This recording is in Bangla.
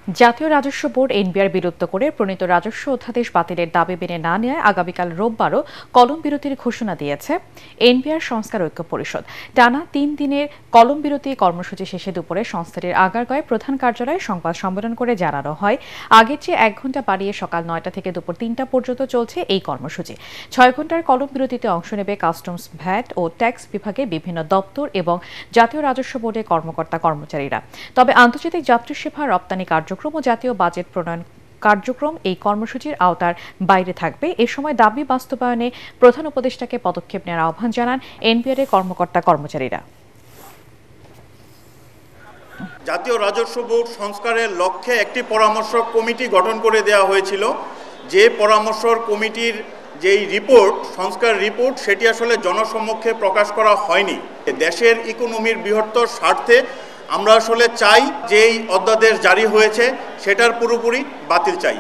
জাতীয় রাজস্ব বোর্ড এনবিআর বিলুপ্ত করে প্রণীত রাজস্ব অধ্যাদেশ বাতিলের দাবি মেনে না নেয় আগামীকাল রোববারও কলম বিরতির ঘোষণা দিয়েছে এনবিআর সংস্কার ঐক্য পরিষদ। টানা ৩ দিনের কলম বিরতি কর্মসূচি শেষে দুপুরে সংস্থাটির আগারগাঁওয়ে প্রধান কার্যালয়ে সংবাদ সম্মেলন করে জানানো হয়, আগের চেয়ে ১ ঘণ্টা বাড়িয়ে সকাল ৯টা থেকে দুপুর ৩টা পর্যন্ত চলছে এই কর্মসূচি। ৬ ঘণ্টার কলম বিরতিতে অংশ নেবে কাস্টমস, ভ্যাট ও ট্যাক্স বিভাগে বিভিন্ন দপ্তর এবং জাতীয় রাজস্ব বোর্ডের কর্মকর্তা কর্মচারীরা। তবে আন্তর্জাতিক যাত্রী সেবা, রপ্তানি কার্যক্রম ও জাতীয় বাজেট প্রণয়ন কার্যক্রম এই কর্মসূচির আওতার বাইরে থাকবে। এ সময় দাবি বাস্তবায়নে প্রধান উপদেষ্টাকে পদক্ষেপ নেওয়ার আহ্বান জানান এনবিআর এর কর্মকর্তা কর্মচারীরা। জাতীয় রাজস্ব বোর্ড সংস্কারের লক্ষ্যে একটি পরামর্শ কমিটি গঠন করে দেওয়া হয়েছিল। যে পরামর্শ কমিটির যেই রিপোর্ট, সংস্কার রিপোর্ট, সেটি আসলে জনসমক্ষে প্রকাশ করা হয়নি। দেশের ইকোনমির বৃহত্তর স্বার্থে আমরা আসলে চাই যে এই অধ্যাদেশ জারি হয়েছে সেটার পুরোপুরি বাতিল চাই।